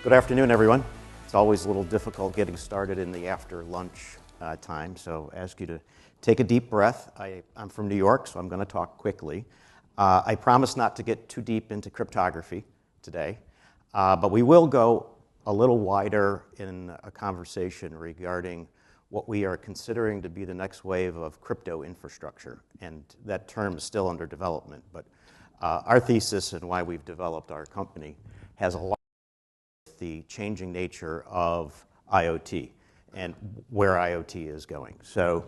Good afternoon, everyone. It's always a little difficult getting started in the after lunch time, so I ask you to take a deep breath. I'm from New York, so I'm going to talk quickly. I promise not to get too deep into cryptography today, but we will go a little wider in a conversation regarding what we are considering to be the next wave of crypto infrastructure, and that term is still under development, but our thesis and why we've developed our company has a lot with the changing nature of IoT and where IoT is going. So,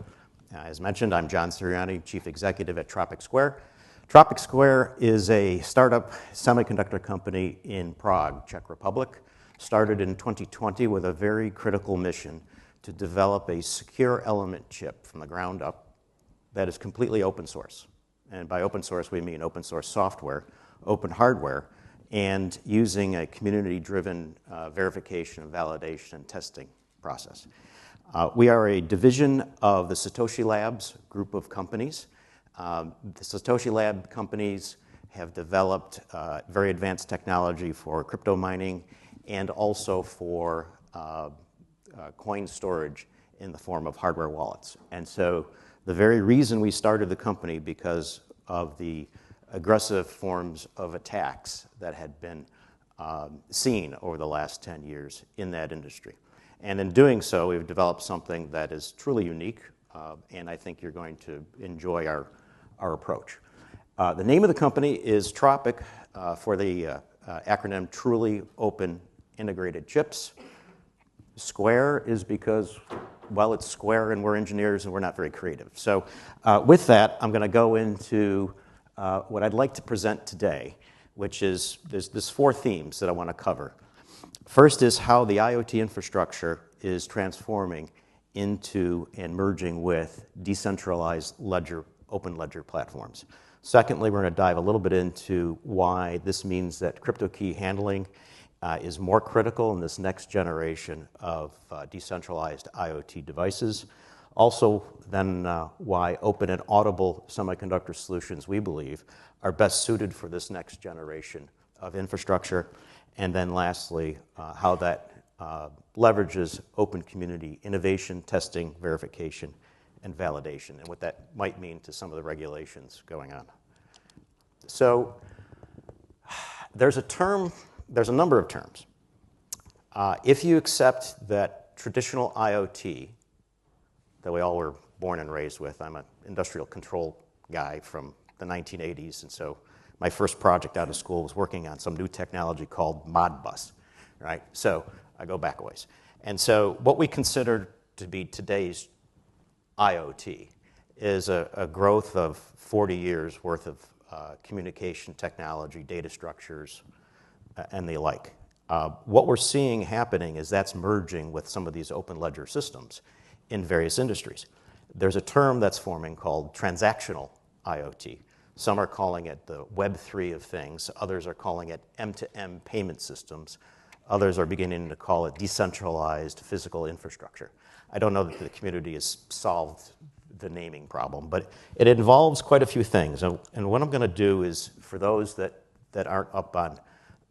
as mentioned, I'm John Sirianni, Chief Executive at Tropic Square. Tropic Square is a startup semiconductor company in Prague, Czech Republic, started in 2020 with a very critical mission to develop a secure element chip from the ground up that is completely open source. And by open source, we mean open source software, open hardware, and using a community-driven verification and validation and testing process. We are a division of the Satoshi Labs group of companies. The Satoshi Lab companies have developed very advanced technology for crypto mining and also for coin storage in the form of hardware wallets. And so the very reason we started the company, because of the aggressive forms of attacks that had been seen over the last 10 years in that industry. And in doing so, we've developed something that is truly unique, and I think you're going to enjoy our approach. The name of the company is Tropic, for the acronym Truly Open Integrated Chips. Square is because, well, it's square and we're engineers and we're not very creative. So with that, I'm going to go into what I'd like to present today, which is there's four themes that I want to cover. First is how the IoT infrastructure is transforming into and merging with decentralized ledger, open ledger platforms. Secondly, we're going to dive a little bit into why this means that crypto key handling is more critical in this next generation of decentralized IoT devices. Also, then why open and auditable semiconductor solutions, we believe, are best suited for this next generation of infrastructure. And then lastly, how that leverages open community innovation, testing, verification, and validation, and what that might mean to some of the regulations going on. So there's a number of terms. If you accept that traditional IoT that we all were born and raised with, I'm an industrial control guy from the 1980s, and so my first project out of school was working on some new technology called Modbus, right? So I go back a ways. And so what we consider to be today's IoT is a growth of 40 years worth of communication technology, data structures, and the like. What we're seeing happening is that's merging with some of these open ledger systems in various industries. There's a term that's forming called transactional IoT. Some are calling it the WEB3 of things. Others are calling it M2M payment systems. Others are beginning to call it decentralized physical infrastructure. I don't know that the community has solved the naming problem, but it involves quite a few things. And what I'm going to do is, for those that aren't up on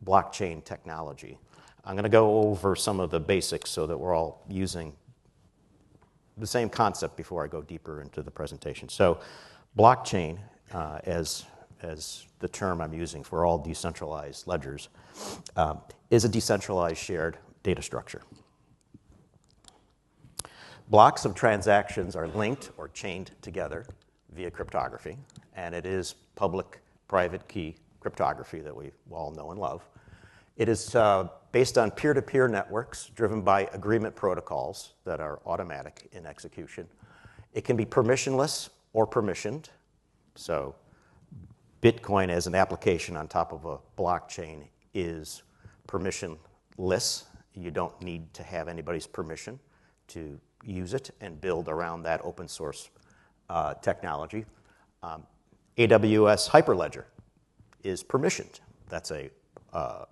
blockchain technology, I'm going to go over some of the basics so that we're all using the same concept before I go deeper into the presentation. So blockchain, as the term I'm using for all decentralized ledgers, is a decentralized shared data structure. Blocks of transactions are linked or chained together via cryptography, and it is public-private key cryptography that we all know and love. It is based on peer-to-peer networks driven by agreement protocols that are automatic in execution. It can be permissionless or permissioned. So Bitcoin as an application on top of a blockchain is permissionless. You don't need to have anybody's permission to use it and build around that open source technology. AWS Hyperledger is permissioned. That's a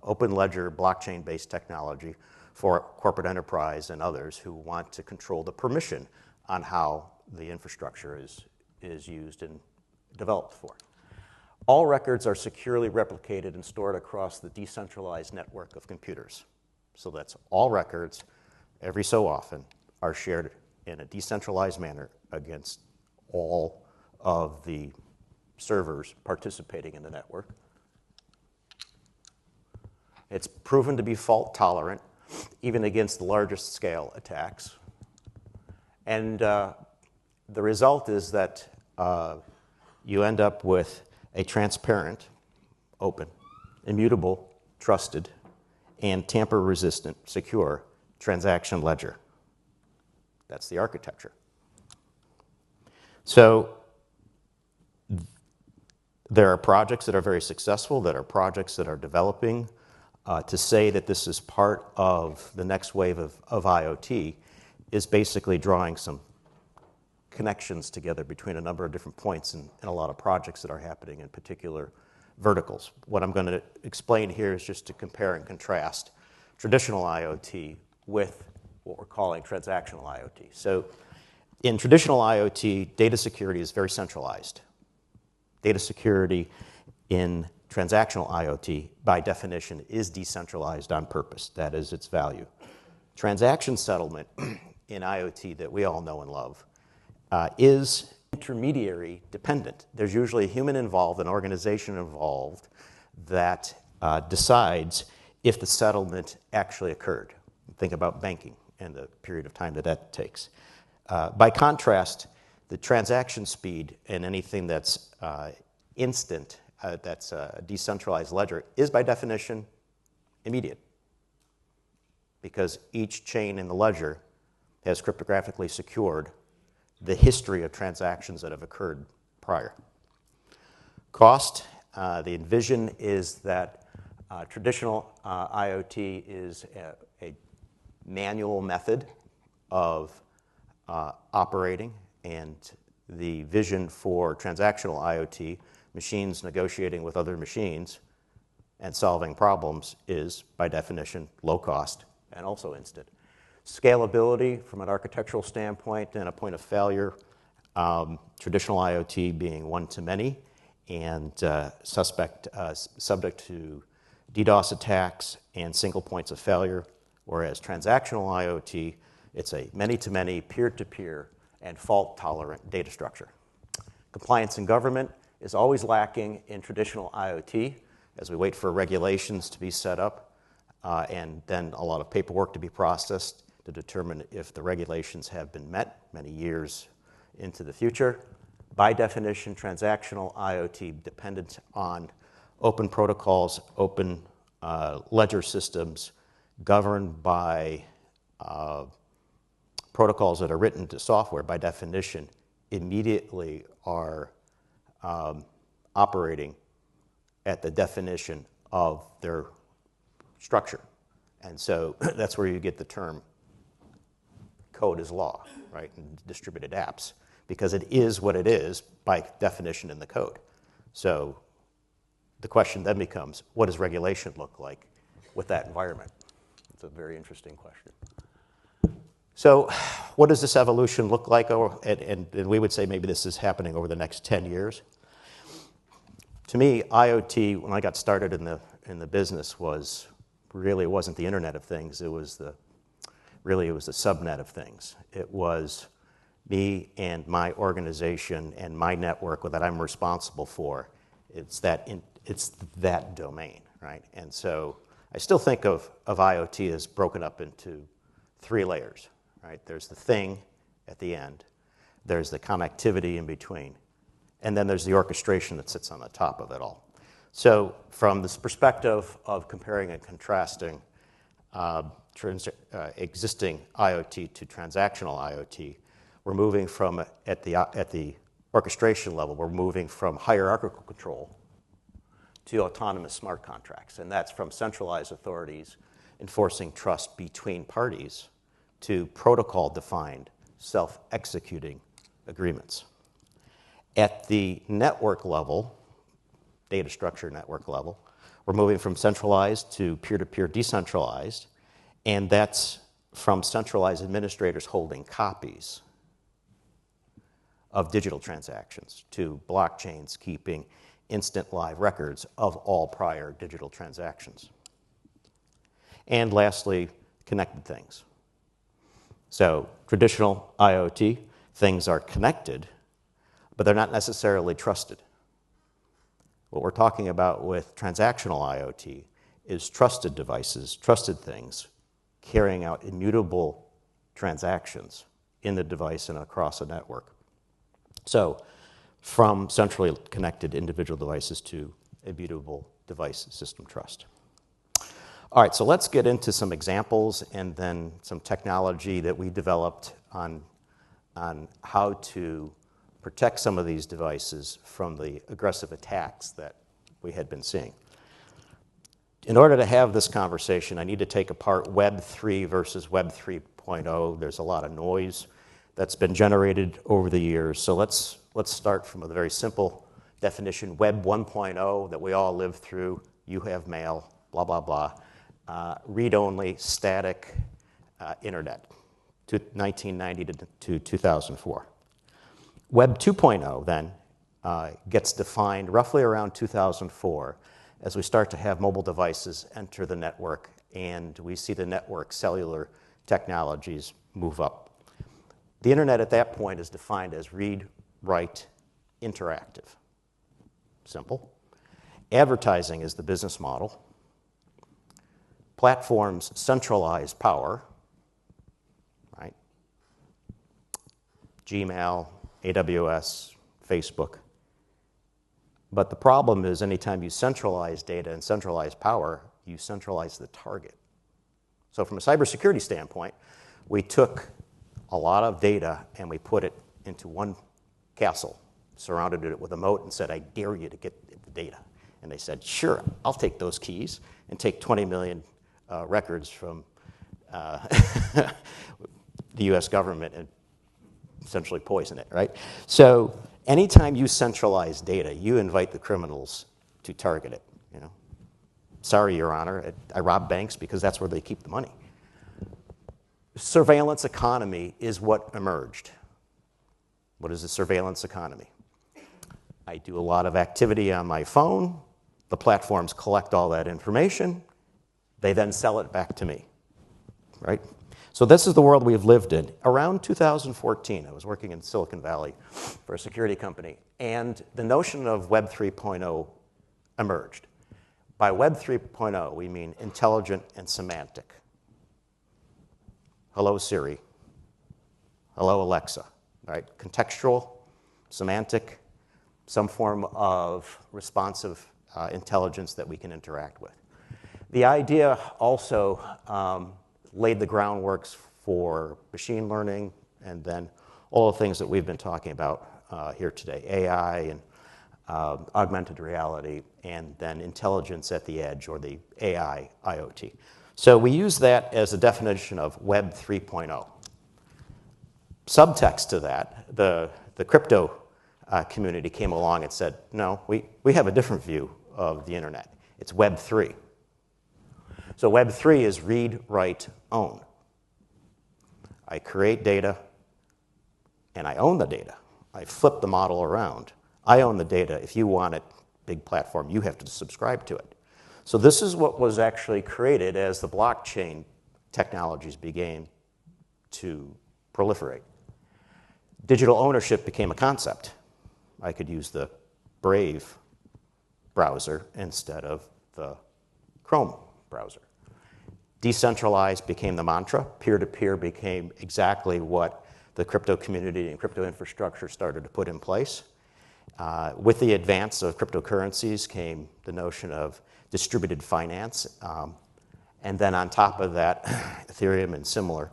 open ledger blockchain-based technology for corporate enterprise and others who want to control the permission on how the infrastructure is used and developed for. All records are securely replicated and stored across the decentralized network of computers. So that's all records, every so often, are shared in a decentralized manner against all of the servers participating in the network. It's proven to be fault tolerant, even against the largest scale attacks. And the result is that you end up with a transparent, open, immutable, trusted, and tamper-resistant, secure transaction ledger. That's the architecture. So there are projects that are very successful, there are projects that are developing. To say that this is part of the next wave of IoT is basically drawing some connections together between a number of different points in a lot of projects that are happening in particular verticals. What I'm going to explain here is just to compare and contrast traditional IoT with what we're calling transactional IoT. So in traditional IoT, data security is very centralized. Data security in transactional IoT, by definition, is decentralized on purpose. That is its value. Transaction settlement in IoT that we all know and love is intermediary dependent. There's usually a human involved, an organization involved that decides if the settlement actually occurred. Think about banking and the period of time that that takes. By contrast, the transaction speed in anything that's instant, that's a decentralized ledger, is by definition immediate, because each chain in the ledger has cryptographically secured the history of transactions that have occurred prior. Cost, the vision is that traditional IoT is a manual method of operating, and the vision for transactional IoT, machines negotiating with other machines and solving problems, is, by definition, low cost and also instant. Scalability from an architectural standpoint and a point of failure, traditional IoT being one-to-many and subject to DDoS attacks and single points of failure, whereas transactional IoT, it's a many-to-many, peer-to-peer, and fault-tolerant data structure. Compliance in government is always lacking in traditional IoT as we wait for regulations to be set up and then a lot of paperwork to be processed to determine if the regulations have been met many years into the future. By definition, transactional IoT dependent on open protocols, open ledger systems governed by protocols that are written to software, by definition, immediately are operating at the definition of their structure. And so that's where you get the term code is law, right, in distributed apps, because it is what it is by definition in the code. So the question then becomes, what does regulation look like with that environment? It's a very interesting question. So what does this evolution look like? And we would say maybe this is happening over the next 10 years. To me, IoT, when I got started in the business, was really, it wasn't the Internet of Things. It was the subnet of things. It was me and my organization and my network that I'm responsible for. It's that domain, right? And so I still think of IoT as broken up into 3 layers, right? There's the thing at the end, there's the connectivity in between, and then there's the orchestration that sits on the top of it all. So from this perspective of comparing and contrasting existing IoT to transactional IoT, we're moving from, at the orchestration level, we're moving from hierarchical control to autonomous smart contracts. And that's from centralized authorities enforcing trust between parties to protocol-defined, self-executing agreements. At the network level, data structure network level, we're moving from centralized to peer-to-peer decentralized, and that's from centralized administrators holding copies of digital transactions to blockchains keeping instant live records of all prior digital transactions. And lastly, connected things. So traditional IoT, things are connected, but they're not necessarily trusted. What we're talking about with transactional IoT is trusted devices, trusted things, carrying out immutable transactions in the device and across a network. So from centrally connected individual devices to immutable device system trust. All right, so let's get into some examples and then some technology that we developed on how to protect some of these devices from the aggressive attacks that we had been seeing. In order to have this conversation, I need to take apart Web3 versus Web 3.0. There's a lot of noise that's been generated over the years. So let's start from a very simple definition. Web 1.0 that we all lived through. You have mail, blah, blah, blah. Read-only, static internet, 1990 to 2004. Web 2.0 then gets defined roughly around 2004 as we start to have mobile devices enter the network and we see the network cellular technologies move up. The internet at that point is defined as read, write, interactive. Simple. Advertising is the business model. Platforms centralize power, right? Gmail, AWS, Facebook. But the problem is anytime you centralize data and centralize power, you centralize the target. So from a cybersecurity standpoint, we took a lot of data and we put it into one castle, surrounded it with a moat and said, I dare you to get the data. And they said, sure, I'll take those keys and take 20 million records from the US government and essentially poison it, right? So anytime you centralize data, you invite the criminals to target it, you know. Sorry, Your Honor, I rob banks because that's where they keep the money. Surveillance economy is what emerged. What is a surveillance economy? I do a lot of activity on my phone. The platforms collect all that information. They then sell it back to me, right? So this is the world we've lived in. Around 2014, I was working in Silicon Valley for a security company, and the notion of Web 3.0 emerged. By Web 3.0, we mean intelligent and semantic. Hello, Siri. Hello, Alexa, right? Contextual, semantic, some form of responsive intelligence that we can interact with. The idea also laid the groundworks for machine learning and then all the things that we've been talking about here today, AI and augmented reality, and then intelligence at the edge, or the AI IoT. So we use that as a definition of Web 3.0. Subtext to that, the crypto community came along and said, no, we have a different view of the internet. It's Web 3. So Web 3 is read, write, own. I create data, and I own the data. I flip the model around. I own the data. If you want it, big platform, you have to subscribe to it. So this is what was actually created as the blockchain technologies began to proliferate. Digital ownership became a concept. I could use the Brave browser instead of the Chrome browser. Decentralized became the mantra. Peer-to-peer became exactly what the crypto community and crypto infrastructure started to put in place. With the advance of cryptocurrencies came the notion of distributed finance. And then on top of that, Ethereum and similar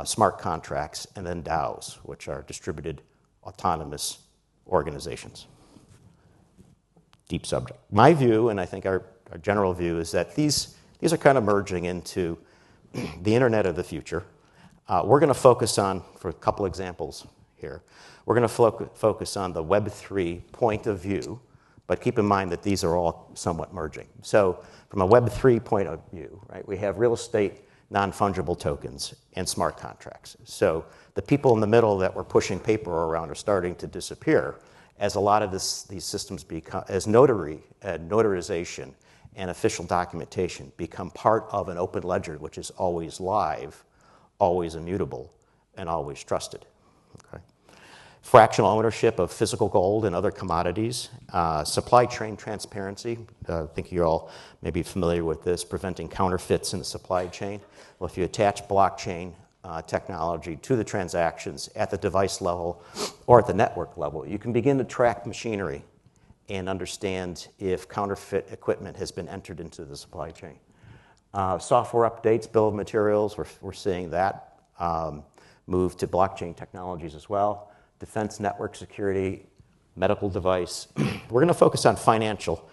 smart contracts, and then DAOs, which are distributed autonomous organizations. Deep subject. My view, and I think our general view, is that these are kind of merging into the internet of the future. We're going to focus on, for a couple examples here, we're going to focus on the Web3 point of view, but keep in mind that these are all somewhat merging. So from a Web3 point of view, right, we have real estate, non-fungible tokens, and smart contracts. So the people in the middle that were pushing paper around are starting to disappear as a lot of these systems become, as notarization and official documentation become part of an open ledger, which is always live, always immutable, and always trusted. Okay? Fractional ownership of physical gold and other commodities, supply chain transparency. I think you're all maybe familiar with this, preventing counterfeits in the supply chain. Well, if you attach blockchain technology to the transactions at the device level or at the network level, you can begin to track machinery and understand if counterfeit equipment has been entered into the supply chain. Software updates, bill of materials, we're seeing that move to blockchain technologies as well. Defense network security, medical device. We're going to focus on financial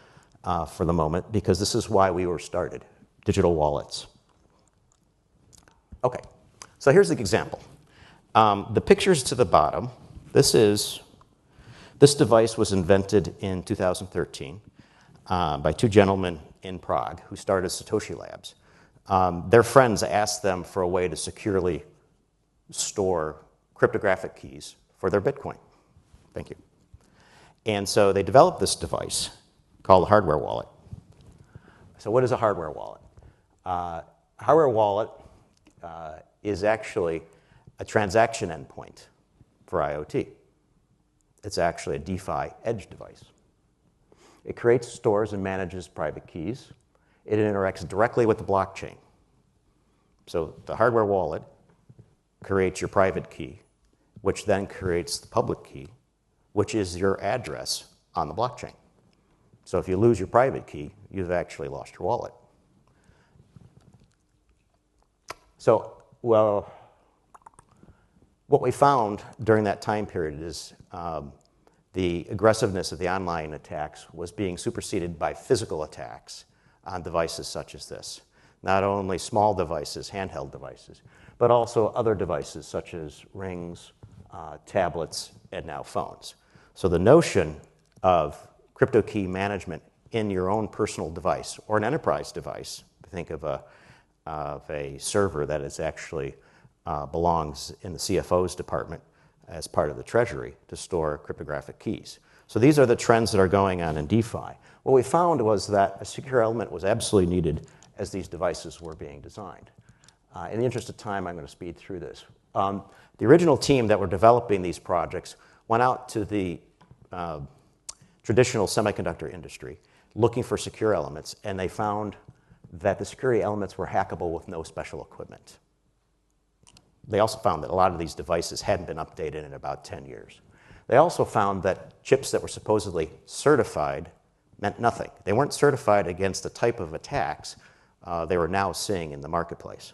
for the moment because this is why we were started, digital wallets. Okay, so here's the example. The pictures to the bottom, this device was invented in 2013 by two gentlemen in Prague who started Satoshi Labs. Their friends asked them for a way to securely store cryptographic keys for their Bitcoin. Thank you. And so they developed this device called a hardware wallet. So what is a hardware wallet? Hardware wallet is actually a transaction endpoint for IoT. It's actually a DeFi edge device. It creates, stores, and manages private keys. It interacts directly with the blockchain. So the hardware wallet creates your private key, which then creates the public key, which is your address on the blockchain. So if you lose your private key, you've actually lost your wallet. So, well, what we found during that time period is the aggressiveness of the online attacks was being superseded by physical attacks on devices such as this. Not only small devices, handheld devices, but also other devices such as rings, tablets, and now phones. So the notion of crypto key management in your own personal device or an enterprise device, think of a server that is actually belongs in the CFO's department as part of the treasury to store cryptographic keys. So these are the trends that are going on in DeFi. What we found was that a secure element was absolutely needed as these devices were being designed. In the interest of time, I'm going to speed through this. The original team that were developing these projects went out to the traditional semiconductor industry looking for secure elements, and they found that the security elements were hackable with no special equipment. They also found that a lot of these devices hadn't been updated in about 10 years. They also found that chips that were supposedly certified meant nothing. They weren't certified against the type of attacks they were now seeing in the marketplace.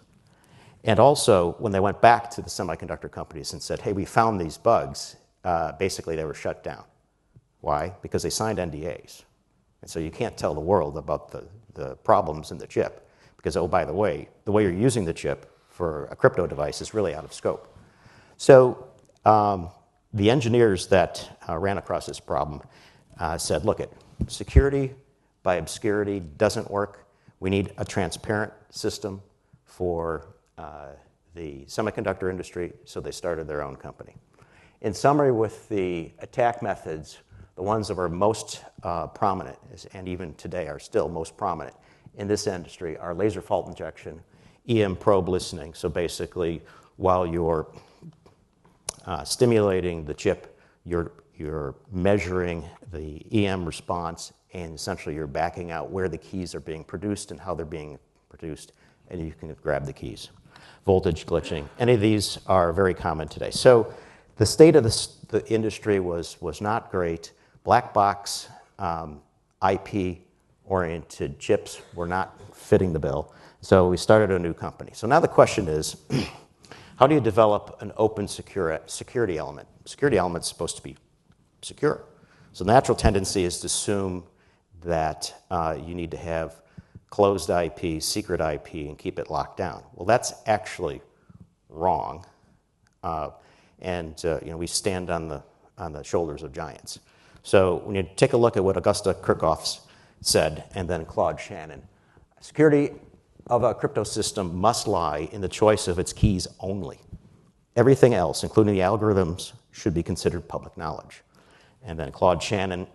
And also, when they went back to the semiconductor companies and said, hey, we found these bugs, basically they were shut down. Why? Because they signed NDAs. And so you can't tell the world about the problems in the chip because, oh, by the way you're using the chip for a crypto device is really out of scope. So the engineers that ran across this problem said, look, security by obscurity doesn't work. We need a transparent system for the semiconductor industry, so they started their own company. In summary, with the attack methods, the ones that were most prominent, and even today are still most prominent in this industry, are laser fault injection, EM probe listening. So basically, while you're stimulating the chip, you're measuring the EM response, and essentially you're backing out where the keys are being produced and how they're being produced, and you can grab the keys. Voltage glitching, any of these are very common today. So the state of the industry was not great. Black box IP-oriented chips were not fitting the bill. So we started a new company. So now the question is, how do you develop an open security element? Security element is supposed to be secure. So the natural tendency is to assume that you need to have closed IP, secret IP, and keep it locked down. Well, that's actually wrong. We stand on the shoulders of giants. So when you take a look at what Augusta Kirchhoff said, and then Claude Shannon, security of a crypto system must lie in the choice of its keys only. Everything else, including the algorithms, should be considered public knowledge. And then Claude Shannon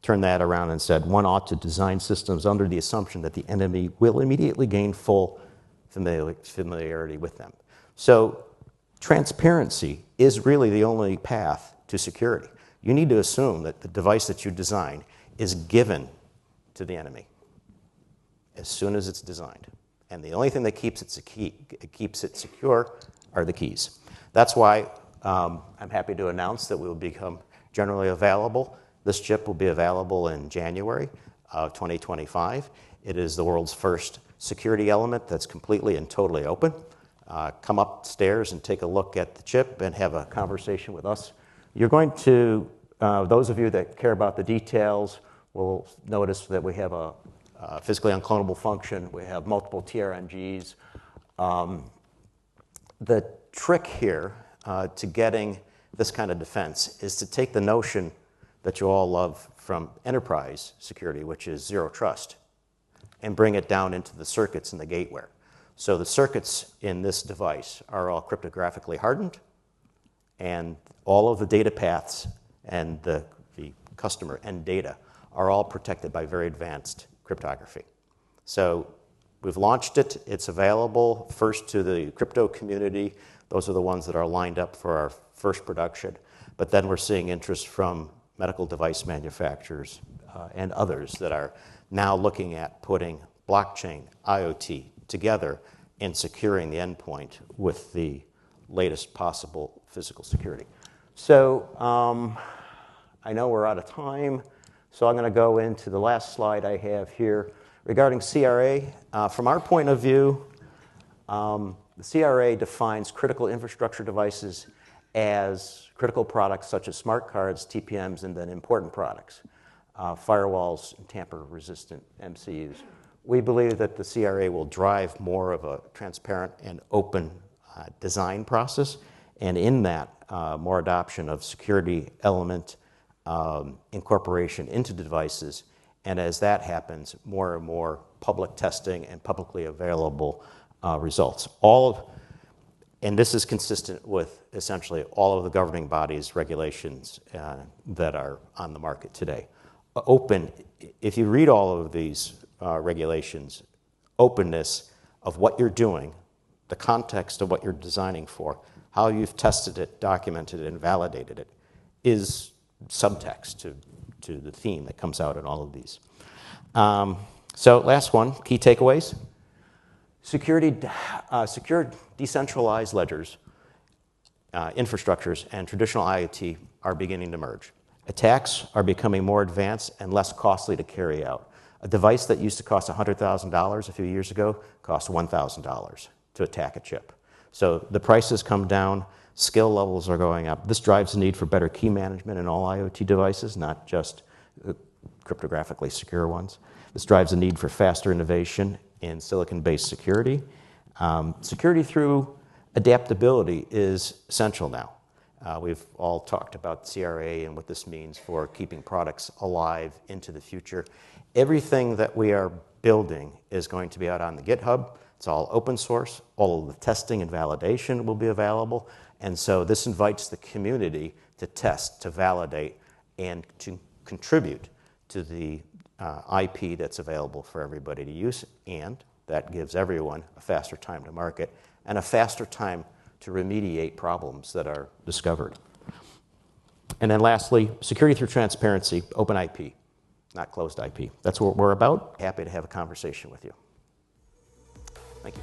turned that around and said one ought to design systems under the assumption that the enemy will immediately gain full familiarity with them. So transparency is really the only path to security. You need to assume that the device that you design is given to the enemy as soon as it's designed. And the only thing that keeps it secure are the keys. That's why I'm happy to announce that we will become generally available. This chip will be available in January of 2025. It is the world's first security element that's completely and totally open. Come upstairs and take a look at the chip and have a conversation with us. You're going to, those of you that care about the details will notice that we have a physically unclonable function. We have multiple TRNGs. The trick here to getting this kind of defense is to take the notion that you all love from enterprise security, which is zero trust, and bring it down into the circuits and the gateware. So the circuits in this device are all cryptographically hardened, and all of the data paths and the customer end data are all protected by very advanced cryptography. So we've launched it. It's available first to the crypto community. Those are the ones that are lined up for our first production. But then we're seeing interest from medical device manufacturers and others that are now looking at putting blockchain, IoT together and securing the endpoint with the latest possible physical security. So I know we're out of time, so I'm going to go into the last slide I have here. Regarding CRA, from our point of view, the CRA defines critical infrastructure devices as critical products such as smart cards, TPMs, and then important products, firewalls, and tamper-resistant MCUs. We believe that the CRA will drive more of a transparent and open design process, and in that, more adoption of security element incorporation into the devices. And as that happens, more and more public testing and publicly available results. And this is consistent with essentially all of the governing bodies' regulations that are on the market today. Open, if you read all of these regulations, openness of what you're doing, the context of what you're designing for, how you've tested it, documented it, and validated it, is subtext to the theme that comes out in all of these. So last one, key takeaways. Secure decentralized ledgers, infrastructures, and traditional IoT are beginning to merge. Attacks are becoming more advanced and less costly to carry out. A device that used to cost $100,000 a few years ago costs $1,000 to attack a chip. So the prices come down, skill levels are going up. This drives the need for better key management in all IoT devices, not just cryptographically secure ones. This drives the need for faster innovation in silicon-based security. Security through adaptability is essential now. We've all talked about CRA and what this means for keeping products alive into the future. Everything that we are building is going to be out on the GitHub. It's all open source. All of the testing and validation will be available. And so this invites the community to test, to validate, and to contribute to the IP that's available for everybody to use. And that gives everyone a faster time to market and a faster time to remediate problems that are discovered. And then lastly, security through transparency, open IP, not closed IP. That's what we're about. Happy to have a conversation with you. Thank you.